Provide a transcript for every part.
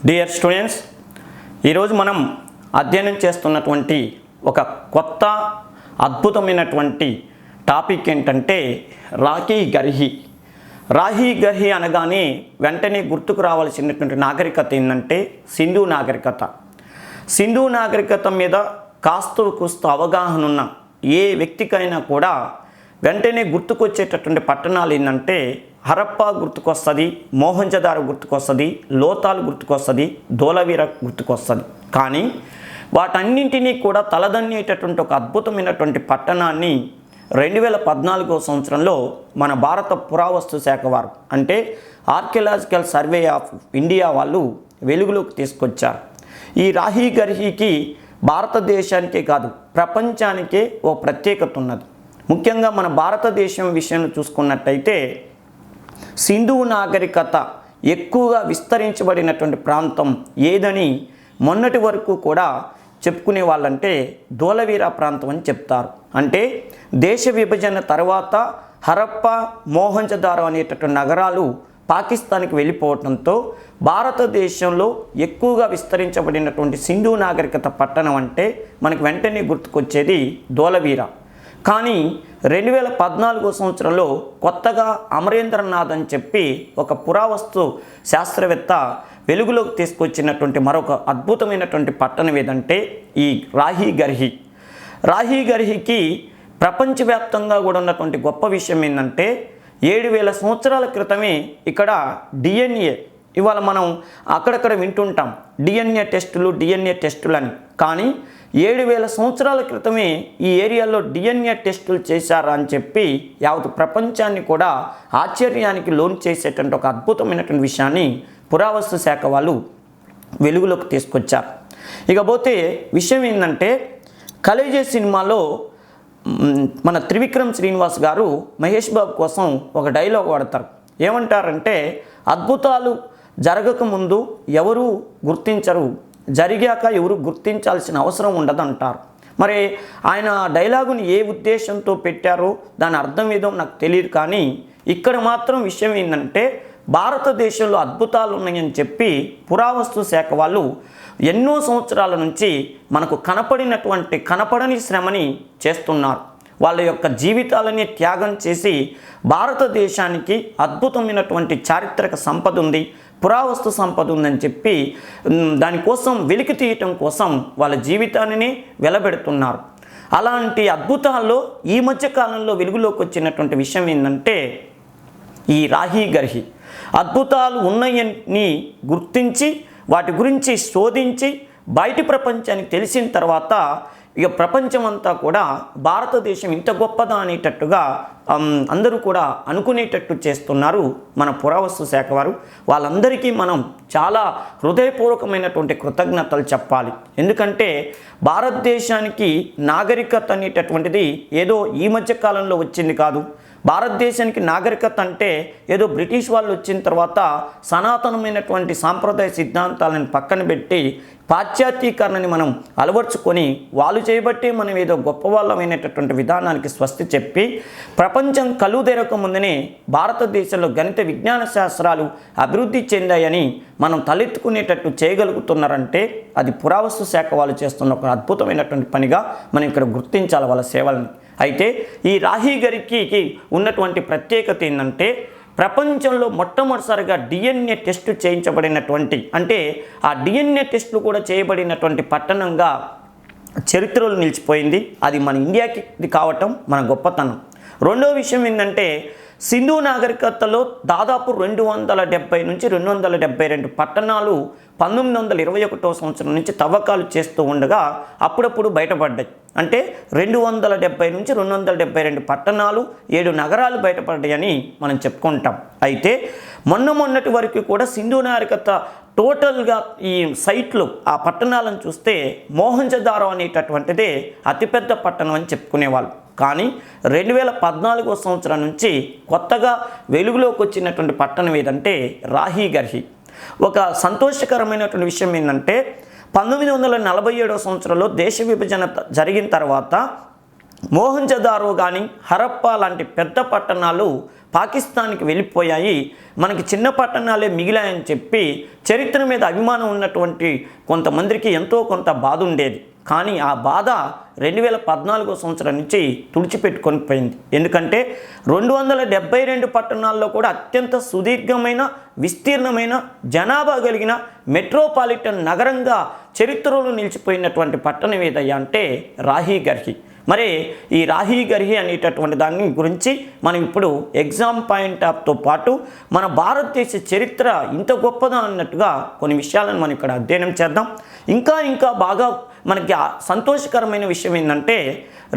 Dear students, ఈరోజు మనం అధ్యయనం చేస్తున్నటువంటి ఒక కొత్త అద్భుతమైనటువంటి టాపిక్ ఏంటంటే రాహి గర్హి. రాహి గర్హి అనగానే వెంటనే గుర్తుకు రావాల్సినటువంటి నాగరికత ఏంటంటే సింధు నాగరికత. సింధు నాగరికత మీద కాస్త కూస్త అవగాహన ఉన్న ఏ వ్యక్తికైనా కూడా వెంటనే గుర్తుకొచ్చేటటువంటి పట్టణాలు ఏంటంటే హరప్పా గుర్తుకొస్తుంది, మోహంజదారో గుర్తుకొస్తుంది, లోతాలు గుర్తుకొస్తుంది, ధోలవీర గుర్తుకొస్తుంది. కానీ వాటన్నింటినీ కూడా తలదన్నేటటువంటి ఒక అద్భుతమైనటువంటి పట్టణాన్ని 2014 సంవత్సరంలో మన భారత పురావస్తు శాఖ వారు అంటే ఆర్కియలాజికల్ సర్వే ఆఫ్ ఇండియా వాళ్ళు వెలుగులోకి తీసుకొచ్చారు. ఈ రాహి గర్హికి భారతదేశానికే కాదు ప్రపంచానికే ఓ ప్రత్యేకత ఉన్నది. ముఖ్యంగా మన భారతదేశం విషయంలో చూసుకున్నట్టయితే సింధు నాగరికత ఎక్కువగా విస్తరించబడినటువంటి ప్రాంతం ఏదని మొన్నటి వరకు కూడా చెప్పుకునే వాళ్ళంటే ధోలవీర ప్రాంతం అని చెప్తారు. అంటే దేశ విభజన తర్వాత హరప్పా, మోహంజదారో అనేటటువంటి నగరాలు పాకిస్తాన్కి వెళ్ళిపోవడంతో భారతదేశంలో ఎక్కువగా విస్తరించబడినటువంటి సింధు నాగరికత పట్టణం అంటే మనకు వెంటనే గుర్తుకొచ్చేది ధోలవీర. కానీ 2014 సంవత్సరంలో కొత్తగా అమరేంద్రనాథ్ అని చెప్పి ఒక పురావస్తు శాస్త్రవేత్త వెలుగులోకి తీసుకొచ్చినటువంటి మరొక అద్భుతమైనటువంటి పట్టణం ఏదంటే ఈ రాహి గర్హి. రాహి గర్హికి ప్రపంచవ్యాప్తంగా కూడా ఉన్నటువంటి గొప్ప విషయం ఏంటంటే 7000 సంవత్సరాల క్రితమే ఇక్కడ డిఎన్ఏ, ఇవాళ మనం అక్కడక్కడ వింటుంటాం డిఎన్ఏ టెస్టులు అని. కానీ 7000 సంవత్సరాల క్రితమే ఈ ఏరియాలో డిఎన్ఏ టెస్టులు చేశారా అని చెప్పి యావత్ ప్రపంచాన్ని కూడా ఆశ్చర్యానికి లోన్ చేసేటువంటి ఒక అద్భుతమైనటువంటి విషయాన్ని పురావస్తు శాఖ వాళ్ళు వెలుగులోకి తీసుకొచ్చారు. ఇకపోతే విషయం ఏంటంటే కలేజీ సినిమాలో మన త్రివిక్రమ్ శ్రీనివాస్ గారు మహేష్ బాబు కోసం ఒక డైలాగ్ వాడతారు. ఏమంటారంటే అద్భుతాలు జరగకముందు ఎవరు గుర్తించరు, జరిగాక ఎవరు గుర్తించాల్సిన అవసరం ఉండదంటారు. మరి ఆయన డైలాగుని ఏ ఉద్దేశంతో పెట్టారో దాని అర్థం ఏదో నాకు తెలియదు. కానీ ఇక్కడ మాత్రం విషయం ఏంటంటే భారతదేశంలో అద్భుతాలు ఉన్నాయని చెప్పి పురావస్తు శాఖ వాళ్ళు ఎన్నో సంవత్సరాల నుంచి మనకు కనపడని శ్రమని చేస్తున్నారు. వాళ్ళ యొక్క జీవితాలని త్యాగం చేసి భారతదేశానికి అద్భుతమైనటువంటి చారిత్రక సంపద ఉంది, పురావస్తు సంపద ఉందని చెప్పి దానికోసం వెలికి తీయటం కోసం వాళ్ళ జీవితాన్ని వెలబెడుతున్నారు. అలాంటి అద్భుతాల్లో ఈ మధ్య కాలంలో వెలుగులోకి వచ్చినటువంటి విషయం ఏంటంటే ఈ రాహి గర్హి. అద్భుతాలు ఉన్నాయని గుర్తించి వాటి గురించి శోధించి బయటి ప్రపంచానికి తెలిసిన తర్వాత ఇక ప్రపంచమంతా కూడా భారతదేశం ఇంత గొప్పదా అనేటట్టుగా అందరూ కూడా అనుకునేటట్టు చేస్తున్నారు మన పురావస్తు శాఖ వారు. వాళ్ళందరికీ మనం చాలా హృదయపూర్వకమైనటువంటి కృతజ్ఞతలు చెప్పాలి. ఎందుకంటే భారతదేశానికి నాగరికత అనేటటువంటిది ఏదో ఈ మధ్య కాలంలో వచ్చింది కాదు. భారతదేశానికి నాగరికత అంటే ఏదో బ్రిటిష్ వాళ్ళు వచ్చిన తర్వాత సనాతనమైనటువంటి సాంప్రదాయ సిద్ధాంతాలను పక్కన పెట్టి పాశ్చాత్యీకరణని మనం అలవర్చుకొని వాళ్ళు చేయబట్టే మనం ఏదో గొప్పవాళ్ళమైనటువంటి విధానానికి స్వస్తి చెప్పి ప్రపంచం కళ్ళు తెరక ముందునే భారతదేశంలో గణిత విజ్ఞాన శాస్త్రాలు అభివృద్ధి చెందాయని మనం తలెత్తుకునేటట్టు చేయగలుగుతున్నారంటే అది పురావస్తు శాఖ వాళ్ళు చేస్తున్న ఒక అద్భుతమైనటువంటి పనిగా మనం ఇక్కడ గుర్తించాలి వాళ్ళ సేవలను. అయితే ఈ రాహి గర్హికి ఉన్నటువంటి ప్రత్యేకత ఏంటంటే ప్రపంచంలో మొట్టమొదటిసారిగా డిఎన్ఏ టెస్ట్ చేయించబడినటువంటి, అంటే ఆ డిఎన్ఏ టెస్టులు కూడా చేయబడినటువంటి పట్టణంగా చరిత్రలో నిలిచిపోయింది. అది మన ఇండియాకి కావటం మన గొప్పతనం. రెండో విషయం ఏంటంటే సింధు నాగరికతలో దాదాపు 270 నుంచి 272 పట్టణాలు 1921 సంవత్సరం నుంచి తవ్వకాలు చేస్తూ ఉండగా అప్పుడప్పుడు బయటపడ్డాయి. అంటే 270 నుంచి 272 పట్టణాలు, 7 నగరాలు బయటపడ్డాయని మనం చెప్పుకుంటాం. అయితే మొన్నటి వరకు కూడా సింధు నాగరికత టోటల్గా ఈ సైట్లు ఆ పట్టణాలను చూస్తే మోహంజదారో అనేటటువంటిదే అతిపెద్ద పట్టణం అని చెప్పుకునేవాళ్ళు. కానీ 2014 సంవత్సరం నుంచి కొత్తగా వెలుగులోకి వచ్చినటువంటి పట్టణం ఏదంటే రాహి గర్హి. ఒక సంతోషకరమైనటువంటి విషయం ఏంటంటే 1947 సంవత్సరంలో దేశ విభజన జరిగిన తర్వాత మోహంజదారో కానీ హరప్పా లాంటి పెద్ద పట్టణాలు పాకిస్తాన్కి వెళ్ళిపోయాయి, మనకి చిన్న పట్టణాలే మిగిలాయని చెప్పి చరిత్ర మీద అభిమానం ఉన్నటువంటి కొంతమందికి ఎంతో కొంత బాధ ఉండేది. కానీ ఆ బాధ 2014 సంవత్సరం నుంచి తుడిచిపెట్టుకొని పోయింది. ఎందుకంటే 272 పట్టణాల్లో కూడా అత్యంత సుదీర్ఘమైన విస్తీర్ణమైన జనాభా కలిగిన మెట్రోపాలిటన్ నగరంగా చరిత్రలో నిలిచిపోయినటువంటి పట్టణం ఏదయ్యా అంటే రాహి గర్హి. మరి ఈ రాహి గర్హి అనేటటువంటి దాని గురించి మనం ఇప్పుడు ఎగ్జామ్ పాయింట్ ఆఫ్తో పాటు మన భారతదేశ చరిత్ర ఇంత గొప్పదా అన్నట్టుగా కొన్ని విషయాలను మనం ఇక్కడ అధ్యయనం చేద్దాం. ఇంకా బాగా మనకి సంతోషకరమైన విషయం ఏంటంటే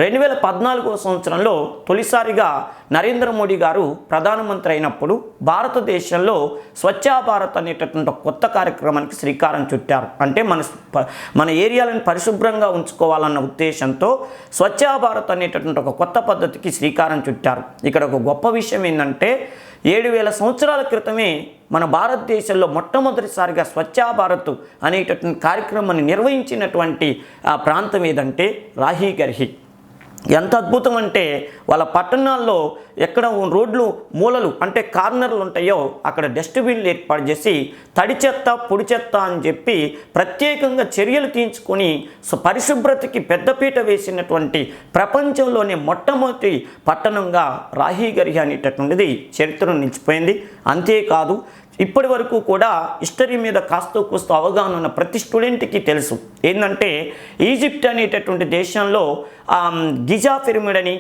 2014 సంవత్సరంలో తొలిసారిగా నరేంద్ర మోడీ గారు ప్రధానమంత్రి అయినప్పుడు భారతదేశంలో స్వచ్ఛ భారత్ అనేటటువంటి కొత్త కార్యక్రమానికి శ్రీకారం చుట్టారు. అంటే మన ఏరియాలను పరిశుభ్రంగా ఉంచుకోవాలన్న ఉద్దేశంతో స్వచ్ఛ భారత్ అనేటటువంటి ఒక కొత్త పద్ధతికి శ్రీకారం చుట్టారు. ఇక్కడ ఒక గొప్ప విషయం ఏంటంటే 7000 సంవత్సరాల క్రితమే మన భారతదేశంలో మొట్టమొదటిసారిగా స్వచ్ఛ భారత్ అనేటటువంటి కార్యక్రమాన్ని నిర్వహించినటువంటి ప్రాంతం ఏదంటే రాహి గర్హి. ఎంత అద్భుతం అంటే వాళ్ళ పట్టణాల్లో ఎక్కడ రోడ్లు మూలలు అంటే కార్నర్లు ఉంటాయో అక్కడ డస్ట్బిన్లు ఏర్పాటు చేసి తడి చెత్త పొడి చెత్త అని చెప్పి ప్రత్యేకంగా చర్యలు తీయించుకొని పరిశుభ్రతకి పెద్దపీట వేసినటువంటి ప్రపంచంలోనే మొట్టమొదటి పట్టణంగా రాహి గర్హి అనేటటువంటిది చరిత్రలో నిలిచిపోయింది. అంతేకాదు ఇప్పటి వరకు కూడా హిస్టరీ మీద కాస్త కూస్త అవగాహన ఉన్న ప్రతి స్టూడెంట్కి తెలుసు ఏంటంటే ఈజిప్ట్ అనేటటువంటి దేశంలో గిజా పిరమిడ్ అని,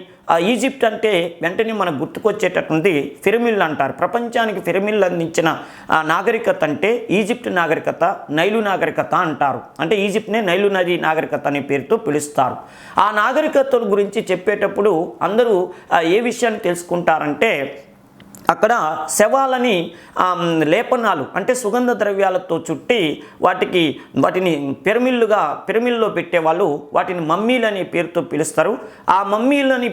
ఈజిప్ట్ అంటే వెంటనే మనకు గుర్తుకొచ్చేటటువంటి పిరమిడ్లు అంటారు. ప్రపంచానికి పిరమిడ్లు అందించిన నాగరికత అంటే ఈజిప్ట్ నాగరికత, నైలు నాగరికత అంటారు. అంటే ఈజిప్ట్నే నైలు నది నాగరికత అనే పేరుతో పిలుస్తారు. ఆ నాగరికతల గురించి చెప్పేటప్పుడు అందరూ ఏ విషయాన్ని తెలుసుకుంటారంటే అక్కడ శవాలని లేపనాలు అంటే సుగంధ ద్రవ్యాలతో చుట్టి వాటిని పిరమిడ్లో పెట్టేవాళ్ళు వాటిని మమ్మీలు అనే పేరుతో పిలుస్తారు. ఆ మమ్మీలని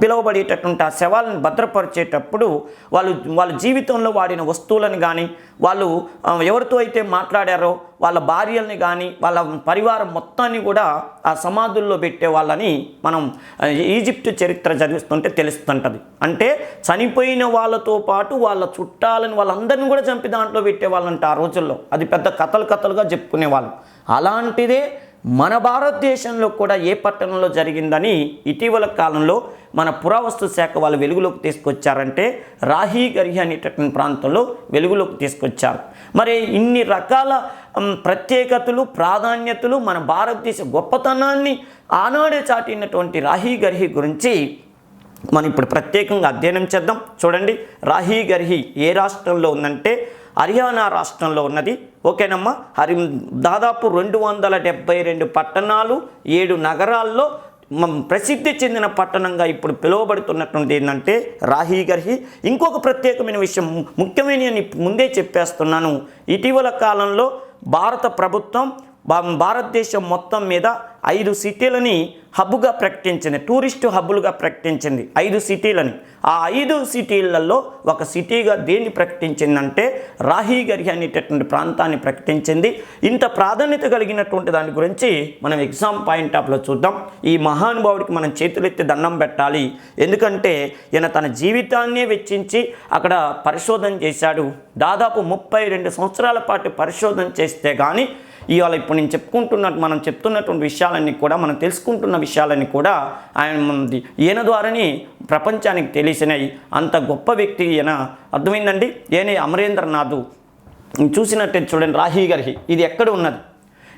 పిలువబడేటటువంటి ఆ శవాలను భద్రపరిచేటప్పుడు వాళ్ళ జీవితంలో వాడిన వస్తువులను కానీ వాళ్ళు ఎవరితో అయితే మాట్లాడారో వాళ్ళ భార్యల్ని కానీ వాళ్ళ పరివారం మొత్తాన్ని కూడా ఆ సమాధుల్లో పెట్టే వాళ్ళని మనం ఈజిప్ట్ చరిత్ర చదివిస్తుంటే తెలుస్తుంటుంది. అంటే చనిపోయిన వాళ్ళతో పాటు వాళ్ళ చుట్టాలని వాళ్ళందరినీ కూడా చంపి దాంట్లో పెట్టేవాళ్ళంట ఆ రోజుల్లో. అది పెద్ద కథలుగా చెప్పుకునేవాళ్ళు. అలాంటిదే మన భారతదేశంలో కూడా ఏ పట్టణంలో జరిగిందని ఇటీవల కాలంలో మన పురావస్తు శాఖ వాళ్ళు వెలుగులోకి తీసుకొచ్చారంటే రాహి గర్హి అనేటటువంటి ప్రాంతంలో వెలుగులోకి తీసుకొచ్చారు. మరి ఇన్ని రకాల ప్రత్యేకతలు ప్రాధాన్యతలు మన భారతదేశ గొప్పతనాన్ని ఆనాడే చాటినటువంటి రాహి గర్హి గురించి మనం ఇప్పుడు ప్రత్యేకంగా అధ్యయనం చేద్దాం. చూడండి, రాహి గర్హి ఏ రాష్ట్రంలో ఉందంటే హర్యానా రాష్ట్రంలో ఉన్నది. ఓకేనమ్మా. దాదాపు 272 పట్టణాలు 7 నగరాల్లో ప్రసిద్ధి చెందిన పట్టణంగా ఇప్పుడు పిలువబడుతున్నటువంటి ఏంటంటే రాహి గర్హి. ఇంకొక ప్రత్యేకమైన విషయం ముఖ్యమైన ముందే చెప్పేస్తున్నాను. ఇటీవల కాలంలో భారత ప్రభుత్వం భారతదేశం మొత్తం మీద 5 సిటీలని హబ్గా ప్రకటించింది, టూరిస్టు హబ్బులుగా ప్రకటించింది 5 సిటీలని. ఆ 5 సిటీలలో ఒక సిటీగా దేన్ని ప్రకటించిందంటే రాహి గర్హి అనేటటువంటి ప్రాంతాన్ని ప్రకటించింది. ఇంత ప్రాధాన్యత కలిగినటువంటి దాని గురించి మనం ఎగ్జామ్ పాయింట్ ఆఫ్లో చూద్దాం. ఈ మహానుభావుడికి మనం చేతులెత్తి దండం పెట్టాలి. ఎందుకంటే ఈయన తన జీవితాన్నే వెచ్చించి అక్కడ పరిశోధన చేశాడు. దాదాపు 32 సంవత్సరాల పాటు పరిశోధన చేస్తే కానీ ఇవాళ ఇప్పుడు నేను మనం చెప్తున్నటువంటి విషయాలన్నీ కూడా మనం తెలుసుకుంటున్న విషయాలన్నీ కూడా ఈయన ద్వారానే ప్రపంచానికి తెలిసినాయి. అంత గొప్ప వ్యక్తి ఈయన. అర్థమైందండి. ఈయన అమరేంద్రనాథ్. చూసినట్టే చూడండి రాహి గర్హి ఇది ఎక్కడ ఉన్నది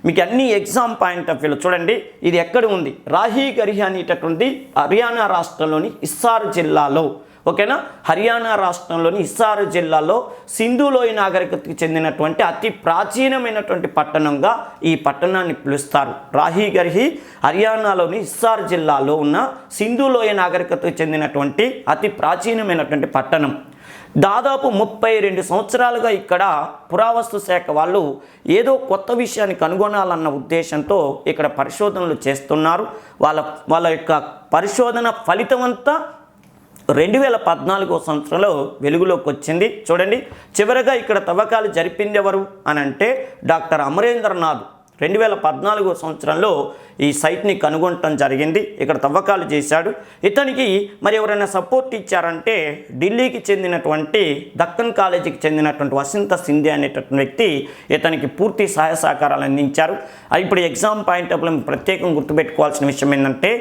మీకు అన్ని ఎగ్జామ్ పాయింట్ ఆఫ్ వ్యూలో చూడండి. ఇది ఎక్కడ ఉంది? రాహి గర్హి అనేటటువంటి హర్యానా రాష్ట్రంలోని హిస్సార్ జిల్లాలో. ఓకేనా. హర్యానా రాష్ట్రంలోని హిస్సార్ జిల్లాలో సింధులోయ నాగరికతకి చెందినటువంటి అతి ప్రాచీనమైనటువంటి పట్టణంగా ఈ పట్టణాన్ని పిలుస్తారు. రాహి గర్హి హర్యానాలోని హిస్సార్ జిల్లాలో ఉన్న సింధులోయ నాగరికతకు చెందినటువంటి అతి ప్రాచీనమైనటువంటి పట్టణం. దాదాపు 32 సంవత్సరాలుగా ఇక్కడ పురావస్తు శాఖ వాళ్ళు ఏదో కొత్త విషయాన్ని కనుగొనాలన్న ఉద్దేశంతో ఇక్కడ పరిశోధనలు చేస్తున్నారు. వాళ్ళ యొక్క పరిశోధన ఫలితం అంతా 2014 సంవత్సరంలో వెలుగులోకి వచ్చింది. చూడండి, చివరగా ఇక్కడ తవ్వకాలు జరిపింది ఎవరు అని అంటే డాక్టర్ అమరేంద్రనాథ్. 2014 సంవత్సరంలో ఈ సైట్ని కనుగొనటం జరిగింది. ఇక్కడ తవ్వకాలు చేశాడు. ఇతనికి మరి ఎవరైనా సపోర్ట్ ఇచ్చారంటే ఢిల్లీకి చెందినటువంటి దక్కన్ కాలేజీకి చెందినటువంటి వసంత సింధే అనేటటువంటి వ్యక్తి ఇతనికి పూర్తి సహాయ సహకారాలు అందించారు. ఇప్పుడు ఎగ్జామ్ పాయింట్ ఆఫ్ ప్రత్యేకంగా గుర్తుపెట్టుకోవాల్సిన విషయం ఏంటంటే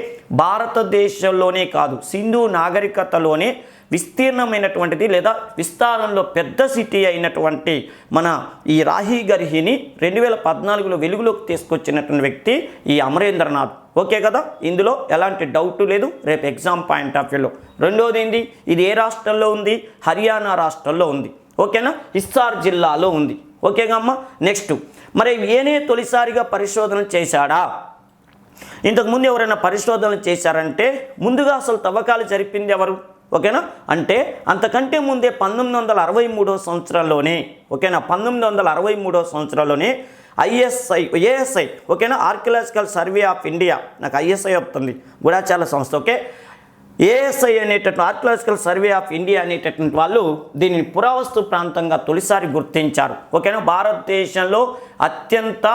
భారతదేశంలోనే కాదు సింధు నాగరికతలోనే విస్తీర్ణమైనటువంటిది లేదా విస్తారంలో పెద్ద సిటీ అయినటువంటి మన ఈ రాహి గర్హిని 2014లో వెలుగులోకి తీసుకొచ్చినటువంటి వ్యక్తి ఈ అమరేంద్రనాథ్. ఓకే కదా, ఇందులో ఎలాంటి డౌట్ లేదు. రేపు ఎగ్జామ్ పాయింట్ ఆఫ్ వ్యూలో రెండోది ఏంది, ఇది ఏ రాష్ట్రంలో ఉంది, హర్యానా రాష్ట్రంలో ఉంది. ఓకేనా, హిస్సార్ జిల్లాలో ఉంది. ఓకేగా అమ్మ. నెక్స్ట్, మరి ఈయనే తొలిసారిగా పరిశోధన చేశాడా? ఇంతకుముందు ఎవరైనా పరిశోధనలు చేశారంటే ముందుగా అసలు తవ్వకాలు జరిపింది ఎవరు? ఓకేనా, అంటే అంతకంటే ముందే 1963 సంవత్సరంలోనే, ఓకేనా, 1963 సంవత్సరంలోనే ఏఎస్ఐ, ఓకేనా, ఆర్కియలాజికల్ సర్వే ఆఫ్ ఇండియా, నాకు ఐఎస్ఐ వస్తుంది, గూఢాచార సంస్థ. ఓకే, ఏఎస్ఐ అనేటటువంటి ఆర్కియలాజికల్ సర్వే ఆఫ్ ఇండియా అనేటటువంటి వాళ్ళు దీనిని పురావస్తు ప్రాంతంగా తొలిసారి గుర్తించారు. ఓకేనా, భారతదేశంలో అత్యంత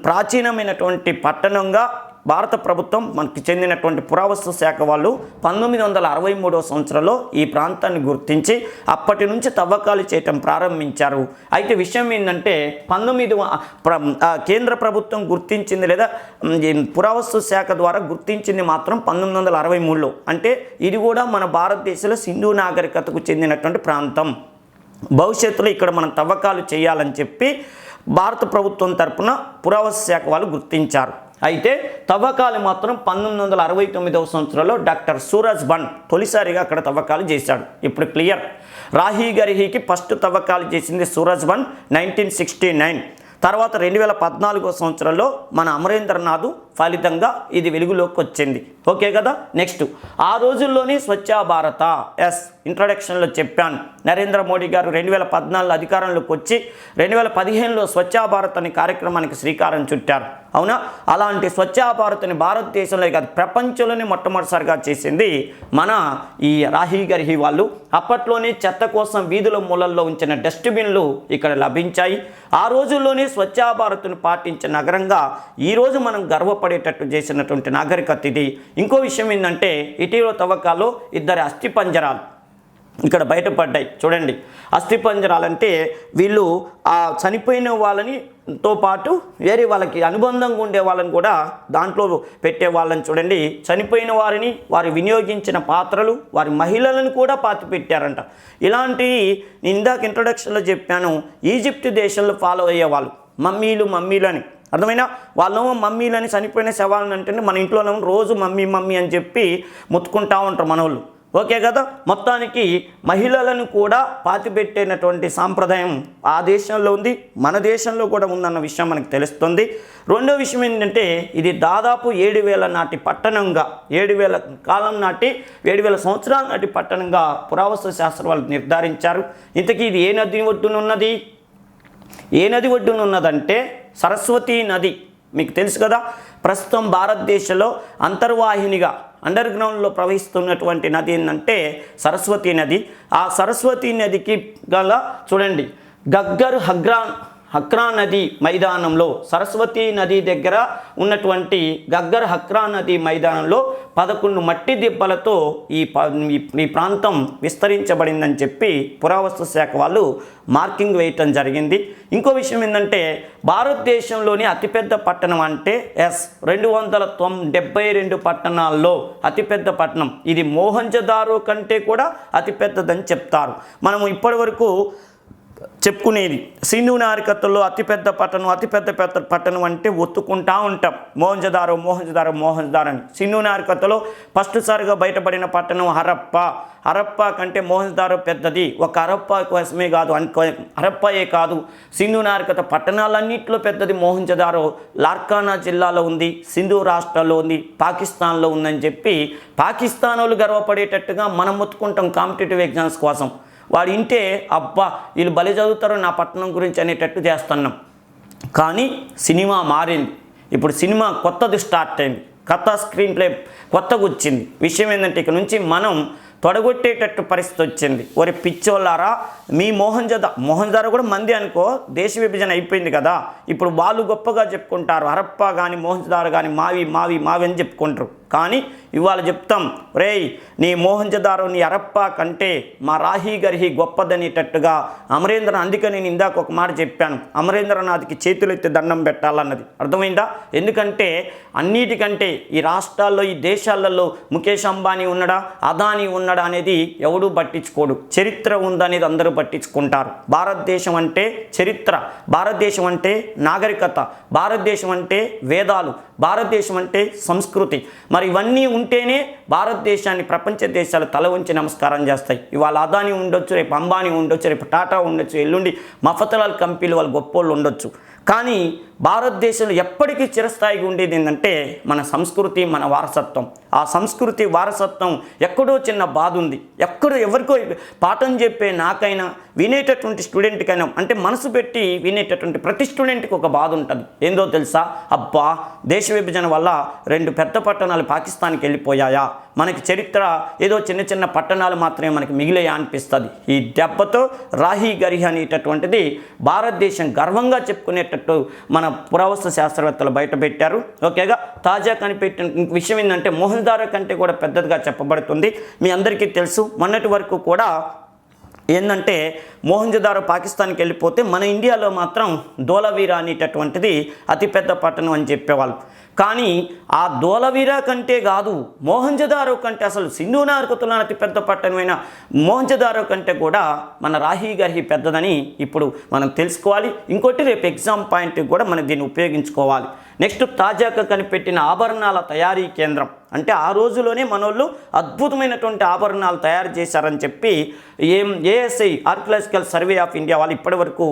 ప్రాచీనమైనటువంటి పట్టణంగా భారత ప్రభుత్వం మనకి చెందినటువంటి పురావస్తు శాఖ వాళ్ళు 1963 సంవత్సరంలో ఈ ప్రాంతాన్ని గుర్తించి అప్పటి నుంచి తవ్వకాలు చేయటం ప్రారంభించారు. అయితే విషయం ఏంటంటే కేంద్ర ప్రభుత్వం గుర్తించింది లేదా పురావస్తు శాఖ ద్వారా గుర్తించింది మాత్రం 1963లో. అంటే ఇది కూడా మన భారతదేశంలో సింధు నాగరికతకు చెందినటువంటి ప్రాంతం. భవిష్యత్తులో ఇక్కడ మనం తవ్వకాలు చేయాలని చెప్పి భారత ప్రభుత్వం తరపున పురావస్తు శాఖ వాళ్ళు గుర్తించారు. అయితే తవ్వకాలు మాత్రం 1969 సంవత్సరంలో డాక్టర్ సూరజ్ బన్ తొలిసారిగా అక్కడ తవ్వకాలు చేశాడు. ఇప్పుడు క్లియర్. రాహి గర్హికి ఫస్ట్ తవ్వకాలు చేసింది సూరజ్ బన్ 1969. తర్వాత 2014 సంవత్సరంలో మన అమరేంద్రనాథ్ ఫలితంగా ఇది వెలుగులోకి వచ్చింది. ఓకే కదా. నెక్స్ట్, ఆ రోజుల్లోనే స్వచ్ఛ భారత, ఇంట్రడక్షన్లో చెప్పాను, నరేంద్ర మోడీ గారు 2014 అధికారంలోకి వచ్చి 2015లో స్వచ్ఛ భారత్ అనే కార్యక్రమానికి శ్రీకారం చుట్టారు. అవునా, అలాంటి స్వచ్ఛ భారత్ని భారతదేశంలో కాదు ప్రపంచంలోనే మొట్టమొదటిసారిగా చేసింది మన ఈ రాహి గర్హి వాళ్ళు. అప్పట్లోనే చెత్త కోసం వీధుల మూలల్లో ఉంచిన డస్ట్బిన్లు ఇక్కడ లభించాయి. ఆ రోజుల్లోనే స్వచ్ఛ భారత్ను పాటించిన నగరంగా ఈరోజు మనం గర్వపడేటట్టు చేసినటువంటి నాగరికత ఇది. ఇంకో విషయం ఏంటంటే ఇటీవల తవ్వకాల్లో 2 అస్థిపంజరాలు ఇక్కడ బయటపడ్డాయి. చూడండి, అస్థిపంజరాలంటే వీళ్ళు ఆ చనిపోయిన వాళ్ళనితో పాటు వేరే వాళ్ళకి అనుబంధంగా ఉండే వాళ్ళని కూడా దాంట్లో పెట్టే వాళ్ళని చూడండి. చనిపోయిన వారిని, వారు వినియోగించిన పాత్రలు, వారి మహిళలను కూడా పాతి పెట్టారంట. ఇలాంటివి ఇందాక ఇంట్రొడక్షన్లో చెప్పాను, ఈజిప్ట్ దేశంలో ఫాలో అయ్యేవాళ్ళు మమ్మీలు అని. అర్థమైనా, వాళ్ళేమో మమ్మీలని చనిపోయిన శవాలను అంటే మన ఇంట్లోనేమో రోజు మమ్మీ అని చెప్పి ముత్తుకుంటా ఉంటారు మనోళ్ళు. ఓకే కదా. మొత్తానికి మహిళలను కూడా పాతిపెట్టేటటువంటి సాంప్రదాయం ఆ దేశంలో ఉంది, మన దేశంలో కూడా ఉందన్న విషయం మనకు తెలుస్తుంది. రెండో విషయం ఏంటంటే ఇది దాదాపు 7000 నాటి పట్టణంగా, 7000 కాలం నాటి 7000 సంవత్సరాల నాటి పట్టణంగా పురావస్తు శాస్త్ర వాళ్ళు నిర్ధారించారు. ఇంతకీ ఇది ఏ నది ఒడ్డున ఉన్నది? ఏ నది ఒడ్డున ఉన్నదంటే సరస్వతీ నది. మీకు తెలుసు కదా, ప్రస్తుతం భారతదేశంలో అంతర్వాహినిగా అండర్ గ్రౌండ్లో ప్రవహిస్తున్నటువంటి నది ఏంటంటే సరస్వతీ నది. ఆ సరస్వతీ నదికి గల చూడండి గగ్గర్ హక్రా నది మైదానంలో, సరస్వతీ నది దగ్గర ఉన్నటువంటి గగ్గర్ హక్రా నది మైదానంలో 11 మట్టి దిబ్బలతో ఈ ప్రాంతం విస్తరించబడిందని చెప్పి పురావస్తు శాఖ వాళ్ళు మార్కింగ్ వేయటం జరిగింది. ఇంకో విషయం ఏంటంటే భారతదేశంలోని అతిపెద్ద పట్టణం అంటే 272 పట్టణాల్లో అతిపెద్ద పట్టణం ఇది. మోహంజదారో కంటే కూడా అతిపెద్దదని చెప్తారు. మనం ఇప్పటి వరకు చెప్పుకునేది సింధు నాగరికతలో అతిపెద్ద పట్టణం అంటే ఒత్తుకుంటా ఉంటాం, మోహంజదారో అని. సింధు నాగరికతలో ఫస్ట్ సారిగా బయటపడిన పట్టణం హరప్ప కంటే మోహంజదారో పెద్దది. ఒక హరప్పా కోసమే కాదు, హరప్పాయే కాదు, సింధు నాగరికత పట్టణాలన్నింటిలో పెద్దది మోహంజదారో. లార్కానా జిల్లాలో ఉంది, సింధు రాష్ట్రాల్లో ఉంది, పాకిస్తాన్లో ఉందని చెప్పి పాకిస్తాన్ వాళ్ళు గర్వపడేటట్టుగా మనం మొత్తుకుంటాం కాంపిటేటివ్ ఎగ్జామ్స్ కోసం. వాడు ఇంటే అబ్బా వీళ్ళు భలే చదువుతారో నా పట్టణం గురించి అనేటట్టు చేస్తున్నాం. కానీ సినిమా మారింది. ఇప్పుడు సినిమా కొత్తది స్టార్ట్ అయింది, కొత్త స్క్రీన్ ప్లే కొత్తగా వచ్చింది. విషయం ఏంటంటే ఇక నుంచి మనం తొడగొట్టేటట్టు పరిస్థితి వచ్చింది. ఒరే పిచ్చోళ్ళారా, మీ మోహంజదారో కూడా మంది అనుకో, దేశ విభజన అయిపోయింది కదా, ఇప్పుడు వాళ్ళు గొప్పగా చెప్పుకుంటారు, హరప్ప కానీ మోహంజదారో కానీ మావి మావి మావి అని చెప్పుకుంటారు. కానీ ఇవాళ చెప్తాం, రేయ్ నీ మోహంజదారో నీ హరప్ప కంటే మా రాహి గర్హి గొప్పదనేటట్టుగా అమరేంద్ర, అందుకే నేను ఇందాక ఒక మాట చెప్పాను, అమరేంద్రనాథ్కి చేతులెత్తి దండం పెట్టాలన్నది అర్థమైందా? ఎందుకంటే అన్నిటికంటే ఈ రాష్ట్రాల్లో ఈ దేశాలలో ముఖేష్ అంబానీ ఉన్నాడా, అదానీ ఉన్నాడా అనేది ఎవడూ పట్టించుకోడు. చరిత్ర ఉందనేది అందరూ పట్టించుకుంటారు. భారతదేశం అంటే చరిత్ర, భారతదేశం అంటే నాగరికత, భారతదేశం అంటే వేదాలు, భారతదేశం అంటే సంస్కృతి. మరి ఇవన్నీ ఉంటేనే భారతదేశాన్ని ప్రపంచ దేశాలు తల వంచి నమస్కారం చేస్తాయి. ఇవాళ అదానీ ఉండొచ్చు, రేపు అంబానీ ఉండొచ్చు, రేపు టాటా ఉండొచ్చు, ఎల్లుండి మఫతలాల్ కంపెనీలు వాళ్ళు గొప్పోళ్ళు ఉండొచ్చు. కానీ భారతదేశంలో ఎప్పటికీ చిరస్థాయిగా ఉండేది ఏంటంటే మన సంస్కృతి, మన వారసత్వం. ఆ సంస్కృతి వారసత్వం ఎక్కడో చిన్న బాధ ఉంది. ఎక్కడో ఎవరికో పాఠం చెప్పే నాకైనా, వినేటటువంటి స్టూడెంట్కైనా, అంటే మనసు పెట్టి వినేటటువంటి ప్రతి స్టూడెంట్కి ఒక బాధ ఉంటుంది. ఏందో తెలుసా? అబ్బా, దేశ విభజన వల్ల 2 పెద్ద పట్టణాలు పాకిస్తాన్కి వెళ్ళిపోయాయా, మనకి చరిత్ర ఏదో చిన్న చిన్న పట్టణాలు మాత్రమే మనకి మిగిలాయా అనిపిస్తుంది. ఈ దెబ్బతో రాహి గర్హి అనేటటువంటిది భారతదేశం గర్వంగా చెప్పుకునేటట్టు మన పురావస్తు శాస్త్రవేత్తలు బయటపెట్టారు. ఓకేగా, తాజా కనిపెట్టిన విషయం ఏంటంటే మోహంజదారో కంటే కూడా పెద్దదిగా చెప్పబడుతుంది. మీ అందరికీ తెలుసు, మొన్నటి వరకు కూడా ఏంటంటే మోహంజదారో పాకిస్తాన్కి వెళ్ళిపోతే మన ఇండియాలో మాత్రం ధోలవీరా అనేటటువంటిది అతిపెద్ద పట్టణం అని చెప్పేవాళ్ళు. కానీ ఆ ధోలవీరా కంటే కాదు, మోహంజదారో కంటే, అసలు సింధు నాగరికతలో అతిపెద్ద పట్టణమైన మోహంజదారో కంటే కూడా మన రాహి గర్హి పెద్దదని ఇప్పుడు మనం తెలుసుకోవాలి. ఇంకోటి రేపు ఎగ్జామ్ పాయింట్ కూడా మనం దీన్ని ఉపయోగించుకోవాలి. నెక్స్ట్, తాజాగా కనిపెట్టిన ఆభరణాల తయారీ కేంద్రం. అంటే ఆ రోజులోనే మనోళ్ళు అద్భుతమైనటువంటి ఆభరణాలు తయారు చేశారని చెప్పి ASI archaeological survey of India వాళ్ళు ఇప్పటి వరకు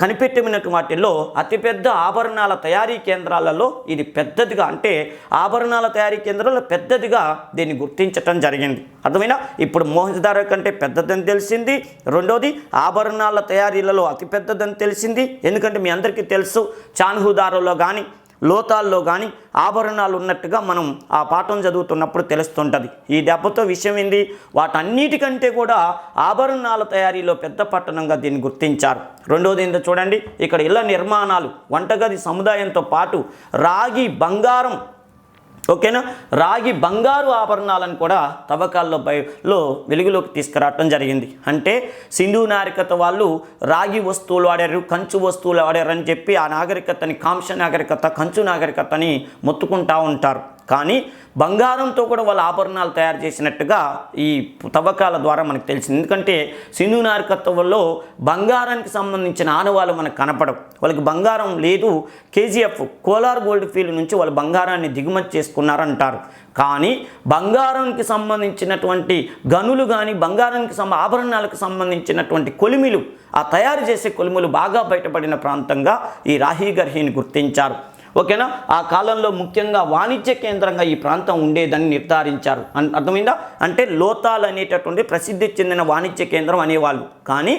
కనిపెట్టినటువంటి వాటిల్లో అతిపెద్ద ఆభరణాల తయారీ కేంద్రాలలో ఇది పెద్దదిగా, అంటే ఆభరణాల తయారీ కేంద్రాల్లో పెద్దదిగా దీన్ని గుర్తించటం జరిగింది. అర్థమైనా? ఇప్పుడు మోహంజదారో కంటే పెద్దదని తెలిసింది. రెండోది, ఆభరణాల తయారీలలో అతిపెద్దదని తెలిసింది. ఎందుకంటే మీ అందరికీ తెలుసు, చాన్హుదారోలో కానీ లోతాల్లో కానీ ఆభరణాలు ఉన్నట్టుగా మనం ఆ పాఠం చదువుతున్నప్పుడు తెలుస్తుంటుంది. ఈ దెబ్బతో విషయం ఏంది, వాటన్నిటికంటే కూడా ఆభరణాల తయారీలో పెద్ద పట్టణంగా దీన్ని గుర్తించారు. రెండోది ఏంటో చూడండి, ఇక్కడ ఇళ్ల నిర్మాణాలు, వంటగది సముదాయంతో పాటు రాగి, బంగారం, ఓకేనా, రాగి బంగారు ఆభరణాలను కూడా తవ్వకాల్లో వెలుగులోకి తీసుకురావటం జరిగింది. అంటే సింధు నాగరికత వాళ్ళు రాగి వస్తువులు వాడారు, కంచు వస్తువులు వాడారు అని చెప్పి ఆ నాగరికతని కాంస్య నాగరికత, కంచు నాగరికతని మొత్తుకుంటూ ఉంటారు. కానీ బంగారంతో కూడా వాళ్ళు ఆభరణాలు తయారు చేసినట్టుగా ఈ తవ్వకాల ద్వారా మనకు తెలిసింది. ఎందుకంటే సింధు నాగరికతలో బంగారానికి సంబంధించిన ఆనవాళ్ళు మనకు కనపడవు. వాళ్ళకి బంగారం లేదు. కేజీఎఫ్ కోలార్ గోల్డ్ ఫీల్డ్ నుంచి వాళ్ళు బంగారాన్ని దిగుమతి చేసుకున్నారంటారు. కానీ బంగారానికి సంబంధించినటువంటి గనులు కానీ, బంగారానికి ఆభరణాలకు సంబంధించినటువంటి కొలిమిలు, ఆ తయారు చేసే కొలిములు బాగా బయటపడిన ప్రాంతంగా ఈ రాహి గర్హిని గుర్తించారు. ఓకేనా? ఆ కాలంలో ముఖ్యంగా వాణిజ్య కేంద్రంగా ఈ ప్రాంతం ఉండేదని నిర్ధారించారు. అర్థమైందా? అంటే లోతాల్ అనేటటువంటి ప్రసిద్ధి చెందిన వాణిజ్య కేంద్రం అనేవాళ్ళు. కానీ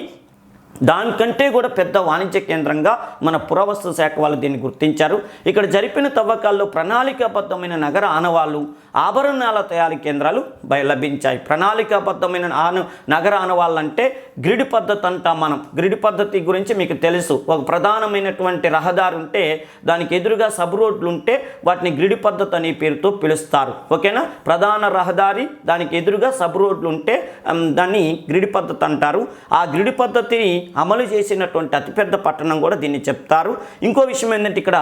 దానికంటే కూడా పెద్ద వాణిజ్య కేంద్రంగా మన పురావస్తు శాఖ వాళ్ళు దీన్ని గుర్తించారు. ఇక్కడ జరిపిన తవ్వకాల్లో ప్రణాళికాబద్ధమైన నగర ఆనవాళ్ళు, ఆభరణాల తయారీ కేంద్రాలు లభించాయి. ప్రణాళికాబద్ధమైన నగర ఆనవాళ్ళు అంటే గ్రిడ్ పద్ధతి అంటాం మనం. గ్రిడ్ పద్ధతి గురించి మీకు తెలుసు. ఒక ప్రధానమైనటువంటి రహదారి ఉంటే దానికి ఎదురుగా సబ్ రోడ్లు ఉంటే వాటిని గ్రిడ్ పద్ధతి అనే పేరుతో పిలుస్తారు. ఓకేనా? ప్రధాన రహదారి, దానికి ఎదురుగా సబ్ రోడ్లు ఉంటే దాన్ని గ్రిడ్ పద్ధతి అంటారు. ఆ గ్రిడ్ పద్ధతిని అమలు చేసినటువంటి అతిపెద్ద పట్టణం కూడా దీన్ని చెప్తారు. ఇంకో విషయం ఏంటంటే ఇక్కడ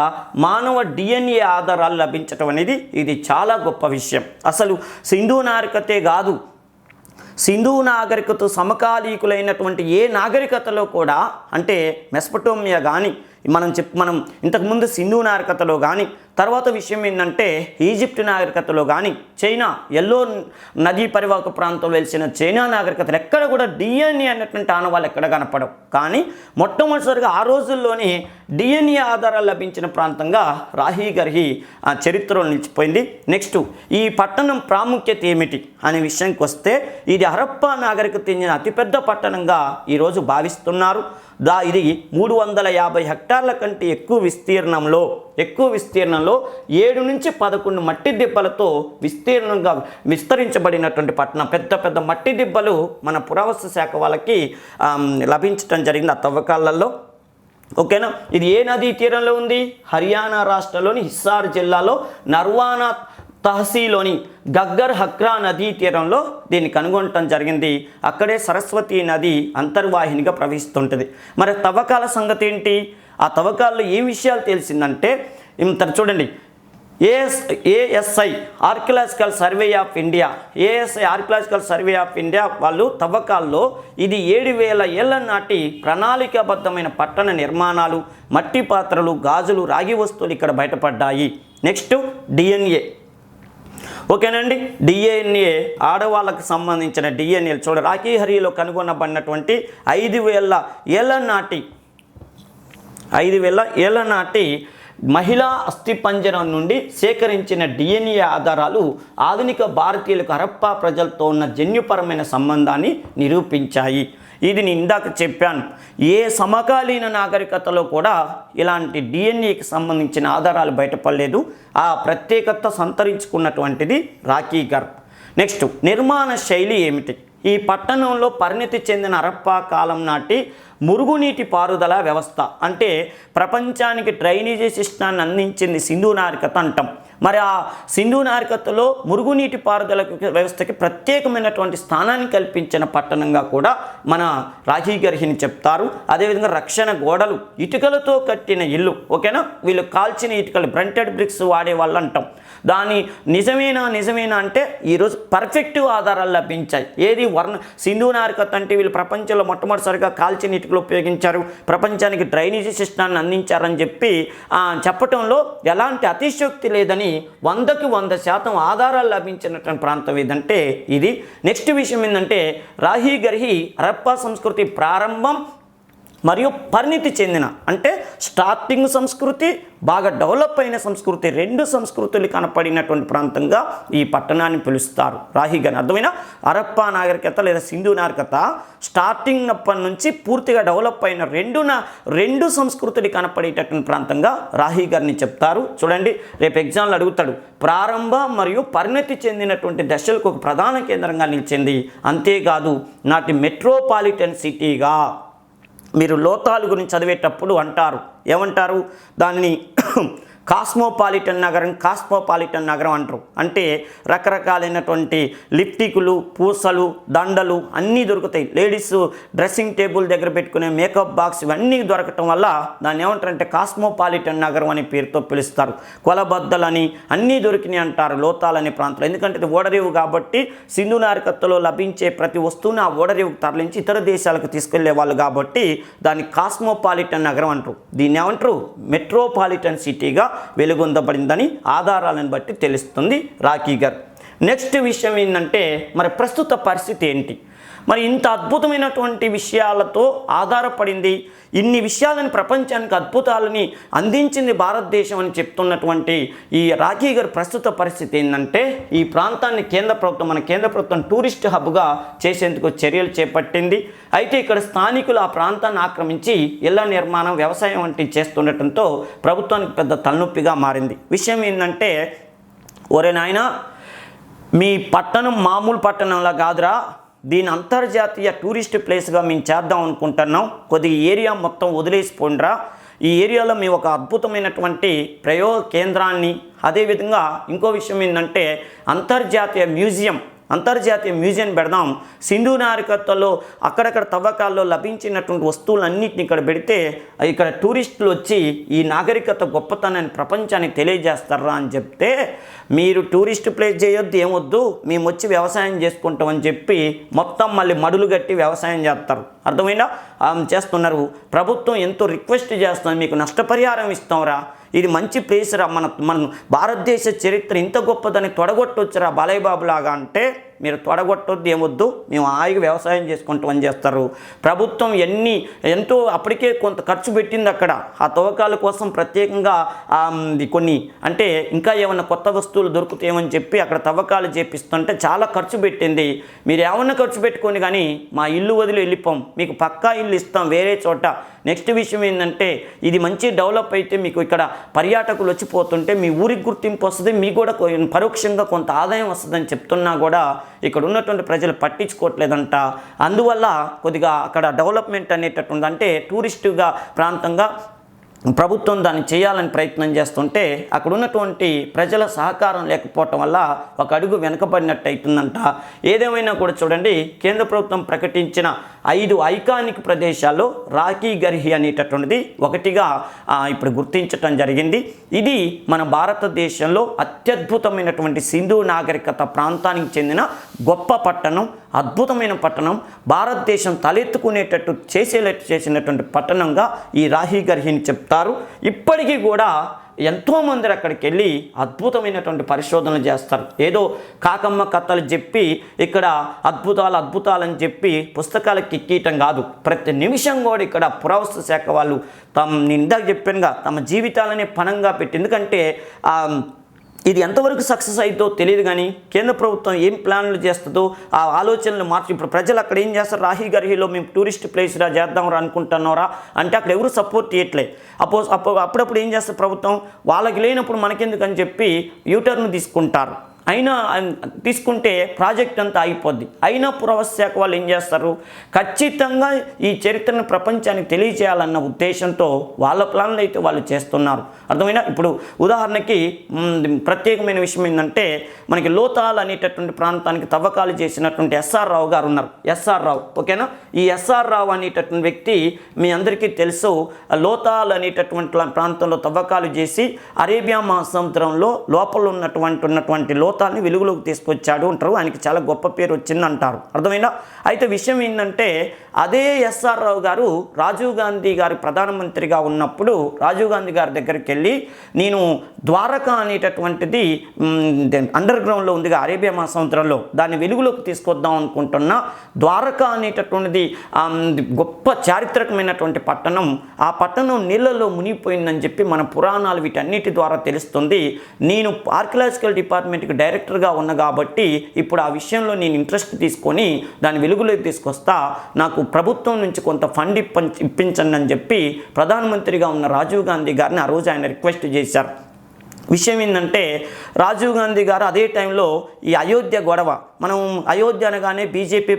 మానవ DNA ఆధారాలు లభించడం అనేది ఇది చాలా గొప్ప విషయం. అసలు సింధు నాగరికతే కాదు, సింధు నాగరికత సమకాలీకులైనటువంటి ఏ నాగరికతలో కూడా, అంటే మెసొపొటేమియా కానీ మనం ఇంతకుముందు సింధు నాగరికతలో కానీ, తర్వాత విషయం ఏంటంటే ఈజిప్ట్ నాగరికతలో కానీ, చైనా ఎల్లో నదీ పరివాహక ప్రాంతం వెలిసిన చైనా నాగరికతలు ఎక్కడ కూడా DNA అన్నటువంటి ఆనవాళ్ళు ఎక్కడ కనపడవు. కానీ మొట్టమొదటిసారిగా ఆ రోజుల్లోనే DNA ఆధారాలు లభించిన ప్రాంతంగా రాహి గర్హి చరిత్రలో నిలిచిపోయింది. నెక్స్ట్, ఈ పట్టణం ప్రాముఖ్యత ఏమిటి అనే విషయానికి వస్తే, ఇది హరప్పా నాగరికత చెందిన అతిపెద్ద పట్టణంగా ఈరోజు భావిస్తున్నారు. ఇది 350 హెక్టార్ల కంటే ఎక్కువ విస్తీర్ణంలో ఎక్కువ విస్తీర్ణంలో 7 నుంచి 11 మట్టి దిబ్బలతో విస్తీర్ణంగా విస్తరించబడినటువంటి పట్టణం. పెద్ద పెద్ద మట్టి దిబ్బలు మన పురావస్తు శాఖ వాళ్ళకి లభించడం జరిగింది ఆ తవ్వకాలలో. ఓకేనా. ఇది ఏ నదీ తీరంలో ఉంది? హర్యానా రాష్ట్రంలోని హిస్సార్ జిల్లాలో నర్వానా తహసీలోని గగ్గర్ హక్రా నదీ తీరంలో దీన్ని కనుగొనటం జరిగింది. అక్కడే సరస్వతి నది అంతర్వాహినిగా ప్రవహిస్తుంటుంది. మరి తవ్వకాల సంగతి ఏంటి? ఆ తవ్వకాల్లో ఏ విషయాలు తెలిసిందంటే ఇంత చూడండి. ASI archaeological survey of India, ASI archaeological survey of India వాళ్ళు తవ్వకాల్లో ఇది 7000 ఏళ్ల నాటి ప్రణాళికాబద్ధమైన పట్టణ నిర్మాణాలు, మట్టి పాత్రలు, గాజులు, రాగి వస్తువులు ఇక్కడ బయటపడ్డాయి. Next DNA. ఓకేనండి. డిఎన్ఏ ఆడవాళ్ళకు సంబంధించిన డిఎన్ఏ చూడ రాఖీహరిలో కనుగొనబడినటువంటి 5000 ఏళ్ల నాటి మహిళా అస్థిపంజరం నుండి సేకరించిన డిఎన్ఏ ఆధారాలు ఆధునిక భారతీయులకు హరప్పా ప్రజలతో ఉన్న జన్యుపరమైన సంబంధాన్ని నిరూపించాయి. ఇది నేను ఇందాక చెప్పాను. ఏ సమకాలీన నాగరికతలో కూడా ఇలాంటి డిఎన్ఏకి సంబంధించిన ఆధారాలు బయటపడలేదు. ఆ ప్రత్యేకత సంతరించుకున్నటువంటిది రాఖీగర్. నెక్స్ట్ నిర్మాణ శైలి ఏమిటి? ఈ పట్టణంలో పరిణతి చెందిన హరప్పా కాలం నాటి మురుగునీటి పారుదల వ్యవస్థ, అంటే ప్రపంచానికి డ్రైనేజీ సిస్టాన్ని అందించింది సింధు నాగరికత అంటాం. మరి ఆ సింధు నాగరికతలో మురుగునీటి పారుదల వ్యవస్థకి ప్రత్యేకమైనటువంటి స్థానాన్ని కల్పించిన పట్టణంగా కూడా మన రాఖీగర్హిని చెప్తారు. అదేవిధంగా రక్షణ గోడలు, ఇటుకలతో కట్టిన ఇల్లు. ఓకేనా. వీళ్ళు కాల్చిన ఇటుకలు బ్రంటెడ్ బ్రిక్స్ వాడే వాళ్ళు అంటాం. దాని నిజమేనా అంటే ఈరోజు పర్ఫెక్ట్ ఆధారాలు లభించాయి. ఏది సింధు నాగరికత అంటే వీళ్ళు ప్రపంచంలో మొట్టమొదటిసారిగా కాల్చిన ఇటుకలు ఉపయోగించారు, ప్రపంచానికి డ్రైనేజీ సిస్టాన్ని అందించారని చెప్పటంలో ఎలాంటి అతిశయోక్తి లేదని 100కి 100% ఆధారాలు లభించినటువంటి ప్రాంతం ఏదంటే ఇది. నెక్స్ట్ విషయం ఏంటంటే రాఖీగర్హి హరప్పా సంస్కృతి ప్రారంభం మరియు పరిణితి చెందిన, అంటే స్టార్టింగ్ సంస్కృతి, బాగా డెవలప్ అయిన సంస్కృతి, 2 సంస్కృతులు కనపడినటువంటి ప్రాంతంగా ఈ పట్టణాన్ని పిలుస్తారు రాఖీగర్. అర్థమైన హరప్పా నాగరికత లేదా సింధు నాగరికత స్టార్టింగ్ అప్పటి నుంచి పూర్తిగా డెవలప్ అయిన 2 సంస్కృతులు కనపడేటటువంటి ప్రాంతంగా రాఖీగర్ని చెప్తారు. చూడండి, రేపు ఎగ్జామ్లు అడుగుతాడు. ప్రారంభ మరియు పరిణతి చెందినటువంటి దశలకు ఒక ప్రధాన కేంద్రంగా నిలిచింది. అంతేకాదు నాటి మెట్రోపాలిటన్ సిటీగా మీరు లోతాలు గురించి చదివేటప్పుడు ఏమంటారు దాన్ని కాస్మోపాలిటన్ నగరం అంటారు. అంటే రకరకాలైనటువంటి లిప్టిక్లు, పూసలు, దండలు అన్నీ దొరుకుతాయి. లేడీస్ డ్రెస్సింగ్ టేబుల్ దగ్గర పెట్టుకునే మేకప్ బాక్స్ ఇవన్నీ దొరకటం వల్ల దాన్ని ఏమంటారంటే కాస్మోపాలిటన్ నగరం అనే పేరుతో పిలుస్తారు. కొలబద్దలని అన్నీ దొరికినాయి అంటారు లోతాల్ అనే ప్రాంతంలో. ఎందుకంటే ఇది ఓడరేవు కాబట్టి సింధు నాగరికతలో లభించే ప్రతి వస్తువుని ఆ ఓడరేవుకు తరలించి ఇతర దేశాలకు తీసుకెళ్లే వాళ్ళు కాబట్టి దాన్ని కాస్మోపాలిటన్ నగరం అంటారు. దీన్ని ఏమంటారు మెట్రోపాలిటన్ సిటీగా వెలుగొందబడిందని ఆధారాలను బట్టి తెలుస్తుంది రాఖీగర్. నెక్స్ట్ విషయం ఏంటంటే మరి ప్రస్తుత పరిస్థితి ఏంటి? మరి ఇంత అద్భుతమైనటువంటి విషయాలతో ఆధారపడింది, ఇన్ని విషయాలను ప్రపంచానికి అద్భుతాలని అందించింది భారతదేశం అని చెప్తున్నటువంటి ఈ రాఖీగర్ ప్రస్తుత పరిస్థితి ఏంటంటే ఈ ప్రాంతాన్ని మన కేంద్ర ప్రభుత్వం టూరిస్ట్ హబ్గా చేసేందుకు చర్యలు చేపట్టింది. అయితే ఇక్కడ స్థానికులు ఆ ప్రాంతాన్ని ఆక్రమించి ఇళ్ల నిర్మాణం, వ్యవసాయం వంటివి చేస్తుండటంతో ప్రభుత్వానికి పెద్ద తలనొప్పిగా మారింది. విషయం ఏంటంటే ఒరే నాయనా, మీ పట్టణం మామూలు పట్టణంలా కాదురా, దీని అంతర్జాతీయ టూరిస్ట్ ప్లేస్గా మేము చేద్దాం అనుకుంటున్నాం, కొద్దిగా ఏరియా మొత్తం వదిలేసిపోండిరా, ఈ ఏరియాలో మేము ఒక అద్భుతమైనటువంటి ప్రయోగ కేంద్రాన్ని, అదేవిధంగా ఇంకో విషయం ఏంటంటే అంతర్జాతీయ మ్యూజియం పెడదాం. సింధు నాగరికతలో అక్కడక్కడ తవ్వకాల్లో లభించినటువంటి వస్తువులన్నింటినీ ఇక్కడ పెడితే ఇక్కడ టూరిస్టులు వచ్చి ఈ నాగరికత గొప్పతనాన్ని ప్రపంచానికి తెలియజేస్తారా అని చెప్తే, మీరు టూరిస్ట్ ప్లేస్ చేయొద్దు, ఏమొద్దు, మేము వచ్చి వ్యవసాయం చేసుకుంటామని చెప్పి మొత్తం మళ్ళీ మడులు కట్టి వ్యవసాయం చేస్తారు. అర్థమైనా చేస్తున్నారు. ప్రభుత్వం ఎంతో రిక్వెస్ట్ చేస్తుంది, మీకు నష్టపరిహారం ఇస్తాంరా, ఇది మంచి ప్లేస్ రా, మన భారతదేశ చరిత్ర ఇంత గొప్పదని తొడగొట్టొచ్చురా బాలయ్య బాబు లాగా అంటే మీరు తొడగొట్టొద్దు ఏమొద్దు, మేము హాయిగా వ్యవసాయం చేసుకుంటూ అని చేస్తారు. ప్రభుత్వం ఎంతో అప్పటికే కొంత ఖర్చు పెట్టింది అక్కడ ఆ తవ్వకాల కోసం ప్రత్యేకంగా కొన్ని అంటే ఇంకా ఏమన్నా కొత్త వస్తువులు దొరుకుతాయేమని చెప్పి అక్కడ తవ్వకాలు చేపిస్తుంటే చాలా ఖర్చు పెట్టింది. మీరు ఏమన్నా ఖర్చు పెట్టుకొని కానీ మా ఇల్లు వదిలి వెళ్ళిపోం, మీకు పక్కా ఇల్లు ఇస్తాం వేరే చోట. నెక్స్ట్ విషయం ఏంటంటే ఇది మంచి డెవలప్ అయితే మీకు ఇక్కడ పర్యాటకులు వచ్చిపోతుంటే మీ ఊరికి గుర్తింపు వస్తుంది, మీకు కూడా పరోక్షంగా కొంత ఆదాయం వస్తుందని చెప్తున్నా కూడా ఇక్కడ ఉన్నటువంటి ప్రజలు పట్టించుకోవట్లేదంట. అందువల్ల కొద్దిగా అక్కడ డెవలప్మెంట్ అనేటటువంటి అంటే టూరిస్టుగా ప్రాంతంగా ప్రభుత్వం దాన్ని చేయాలని ప్రయత్నం చేస్తుంటే అక్కడ ఉన్నటువంటి ప్రజల సహకారం లేకపోవటం వల్ల ఒక అడుగు వెనకబడినట్టు అవుతుందంట. ఏదేమైనా కూడా చూడండి, కేంద్ర ప్రభుత్వం ప్రకటించిన 5 ఐకానిక్ ప్రదేశాల్లో రాకీ గర్హి అనేటటువంటిది ఒకటిగా ఇప్పుడు గుర్తించటం జరిగింది. ఇది మన భారతదేశంలో అత్యద్భుతమైనటువంటి సింధు నాగరికత ప్రాంతానికి చెందిన గొప్ప పట్టణం, అద్భుతమైన పట్టణం, భారతదేశం తలెత్తుకునేటట్టు చేసినటువంటి పట్టణంగా ఈ రాహి గర్హిని చెప్తారు. ఇప్పటికీ కూడా ఎంతోమంది అక్కడికి వెళ్ళి అద్భుతమైనటువంటి పరిశోధనలు చేస్తారు. ఏదో కాకమ్మ కథలు చెప్పి ఇక్కడ అద్భుతాలని చెప్పి పుస్తకాలకు ఎక్కియటం కాదు. ప్రతి నిమిషం కూడా ఇక్కడ పురావస్తు శాఖ వాళ్ళు నేను ఇందాక చెప్పానుగా తమ జీవితాలనే పణంగా పెట్టి, ఎందుకంటే ఇది ఎంతవరకు సక్సెస్ అవుతుందో తెలియదు కానీ కేంద్ర ప్రభుత్వం ఏం ప్లాన్లు చేస్తుందో ఆ ఆలోచనలు మార్చి ఇప్పుడు ప్రజలు అక్కడ ఏం చేస్తారు, రాహి గర్హిలో మేము టూరిస్ట్ ప్లేస్గా చేద్దాంరా అనుకుంటున్నారా అంటే అక్కడ ఎవరు సపోర్ట్ చేయట్లే. అప్పుడప్పుడు ఏం చేస్తారు ప్రభుత్వం, వాళ్ళకి లేనప్పుడు మనకెందుకు అని చెప్పి యూటర్న్ తీసుకుంటారు. అయినా తీసుకుంటే ప్రాజెక్ట్ అంతా అయిపోద్ది. అయినా పురావస్తు శాఖ వాళ్ళు ఏం చేస్తారు, ఖచ్చితంగా ఈ చరిత్రను ప్రపంచానికి తెలియజేయాలన్న ఉద్దేశంతో వాళ్ళ ప్లాన్లు అయితే వాళ్ళు చేస్తున్నారు. అర్థమైనా? ఇప్పుడు ఉదాహరణకి ప్రత్యేకమైన విషయం ఏంటంటే మనకి లోతాల్ అనేటటువంటి ప్రాంతానికి తవ్వకాలు చేసినటువంటి ఎస్ఆర్ రావు గారు ఉన్నారు. ఎస్ఆర్ రావు, ఓకేనా? ఈ ఎస్ఆర్ రావు అనేటటువంటి వ్యక్తి మీ అందరికీ తెలుసు. లోతాల్ అనేటటువంటి ప్రాంతంలో తవ్వకాలు చేసి అరేబియా మహాసముద్రంలో లోపల ఉన్నటువంటి లోతాల్ని వెలుగులోకి తీసుకొచ్చాడు అంటారు. ఆయనకి చాలా గొప్ప పేరు వచ్చిందంటారు. అర్థమైనా? అయితే విషయం ఏంటంటే అదే ఎస్ఆర్ రావు గారు రాజీవ్ గాంధీ గారు ప్రధానమంత్రిగా ఉన్నప్పుడు రాజీవ్ గాంధీ గారి దగ్గరికి వెళ్ళి నేను ద్వారకా అనేటటువంటిది అండర్ గ్రౌండ్లో ఉందిగా అరేబియా మహాసముద్రంలో, దాన్ని వెలుగులోకి తీసుకొద్దాం అనుకుంటున్నా. ద్వారకా అనేటటువంటిది గొప్ప చారిత్రకమైనటువంటి పట్టణం, ఆ పట్టణం నీళ్ళలో మునిగిపోయిందని చెప్పి మన పురాణాలు వీటన్నిటి ద్వారా తెలుస్తుంది. నేను ఆర్కియలాజికల్ డిపార్ట్మెంట్కి డైరెక్టర్గా ఉన్నా కాబట్టి ఇప్పుడు ఆ విషయంలో నేను ఇంట్రెస్ట్ తీసుకొని దాన్ని వెలుగులోకి తీసుకొస్తా, నాకు ప్రభుత్వం నుంచి కొంత ఫండ్ ఇప్పించండి అని చెప్పి ప్రధానమంత్రిగా ఉన్న రాజీవ్ గాంధీ గారిని ఆ రోజు ఆయన రిక్వెస్ట్ చేశారు. విషయం ఏంటంటే రాజీవ్ గాంధీ గారు అదే టైంలో ఈ అయోధ్య గొడవ, మనం అయోధ్య అనగానే బీజేపీ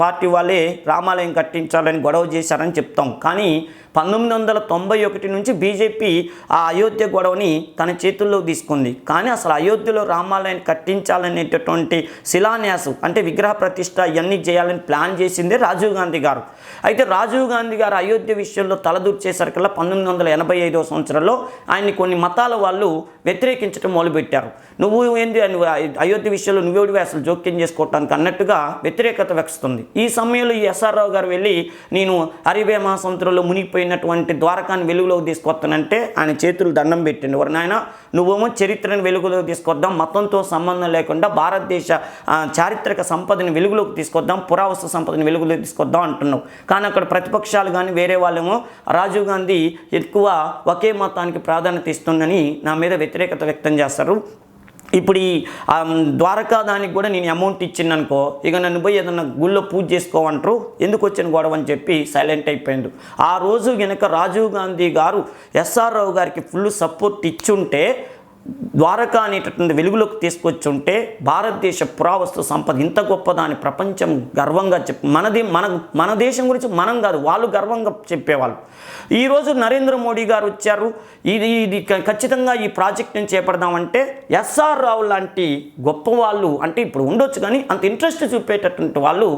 పార్టీ వాళ్ళే రామాలయం కట్టించాలని గొడవ చేశారని చెప్తాం. కానీ 1991 నుంచి బీజేపీ ఆ అయోధ్య గొడవని తన చేతుల్లో తీసుకుంది. కానీ అసలు అయోధ్యలో రామాలయాన్ని కట్టించాలనేటటువంటి శిలాన్యాసం అంటే విగ్రహ ప్రతిష్ట ఇవన్నీ చేయాలని ప్లాన్ చేసిందే రాజీవ్ గాంధీ గారు. అయితే రాజీవ్ గాంధీ గారు అయోధ్య విషయంలో తలదూర్చేసరికల్లా 1985వ సంవత్సరంలో ఆయన్ని కొన్ని మతాల వాళ్ళు వ్యతిరేకించడం మొదలుపెట్టారు. నువ్వు ఏంది అయోధ్య విషయంలో నువ్వేడివి అసలు జోక్యం చేసుకోవటానికి అన్నట్టుగా వ్యతిరేకత వస్తుంది. ఈ సమయంలో ఈ ఎస్ఆర్ రావు గారు వెళ్ళి నేను అరేబియా మహాసముద్రంలో మునిగిపోయినటువంటి ద్వారకాన్ని వెలుగులోకి తీసుకొస్తానంటే ఆయన చేతులు దండం పెట్టండి. ఎవరు నాయన, నువ్వేమో చరిత్రను వెలుగులోకి తీసుకొద్దాం, మతంతో సంబంధం లేకుండా భారతదేశ చారిత్రక సంపదని వెలుగులోకి తీసుకొద్దాం, పురావస్తు సంపదని వెలుగులోకి తీసుకొద్దాం అంటున్నావు. కానీ అక్కడ ప్రతిపక్షాలు కానీ వేరే వాళ్ళేమో రాజీవ్ గాంధీ ఎక్కువ ఒకే మతానికి ప్రాధాన్యత ఇస్తుందని నా మీద వ్యతిరేకత వ్యక్తం చేస్తారు. ఇప్పుడు ఈ ద్వారకా దానికి కూడా నేను అమౌంట్ ఇచ్చిందనుకో, ఇక నన్ను పోయి ఏదన్నా గుళ్ళో పూజ చేసుకోమంటారు, ఎందుకు వచ్చిన గొడవ అని చెప్పి సైలెంట్ అయిపోయింది. ఆ రోజు కనుక రాజీవ్ గాంధీ గారు ఎస్ఆర్ రావు గారికి ఫుల్ సపోర్ట్ ఇచ్చుంటే, ద్వారకా అనేటటువంటి వెలుగులోకి తీసుకొచ్చి ఉంటే భారతదేశ పురావస్తు సంపద ఇంత గొప్పదాని ప్రపంచం గర్వంగా మన దేశం గురించి మనం కాదు వాళ్ళు గర్వంగా చెప్పేవాళ్ళు. ఈరోజు నరేంద్ర మోడీ గారు వచ్చారు, ఇది ఖచ్చితంగా ఈ ప్రాజెక్ట్ని చేపడదామంటే ఎస్ఆర్ రావు లాంటి గొప్ప వాళ్ళు అంటే ఇప్పుడు ఉండొచ్చు కానీ అంత ఇంట్రెస్ట్ చూపేటటువంటి వాళ్ళు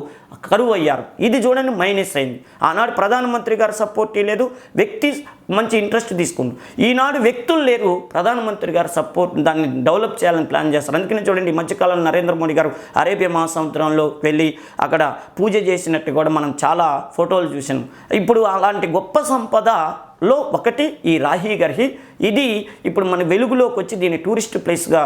కరువు అయ్యారు. ఇది చూడండి మైనస్ అయింది. ఆనాడు ప్రధానమంత్రి గారు సపోర్ట్ లేదు, వ్యక్తి మంచి ఇంట్రెస్ట్ తీసుకుంది. ఈనాడు వ్యక్తులు లేరు, ప్రధానమంత్రి గారు సపోర్ట్ దాన్ని డెవలప్ చేయాలని ప్లాన్ చేస్తారు. అందుకని చూడండి ఈ మధ్యకాలంలో నరేంద్ర మోడీ గారు అరేబియా మహాసముద్రంలో వెళ్ళి అక్కడ పూజ చేసినట్టు కూడా మనం చాలా ఫోటోలు చూసాం. ఇప్పుడు అలాంటి గొప్ప సంపద లో ఒకటి ఈ రాహి గర్హి. ఇది ఇప్పుడు మన వెలుగులోకి వచ్చి దీన్ని టూరిస్ట్ ప్లేస్గా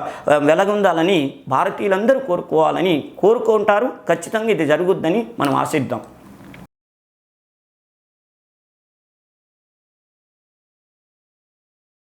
వెలగొందాలని భారతీయులందరూ కోరుకోవాలని కోరుకుంటారు. ఖచ్చితంగా ఇది జరుగుద్దని మనం ఆశిద్దాం.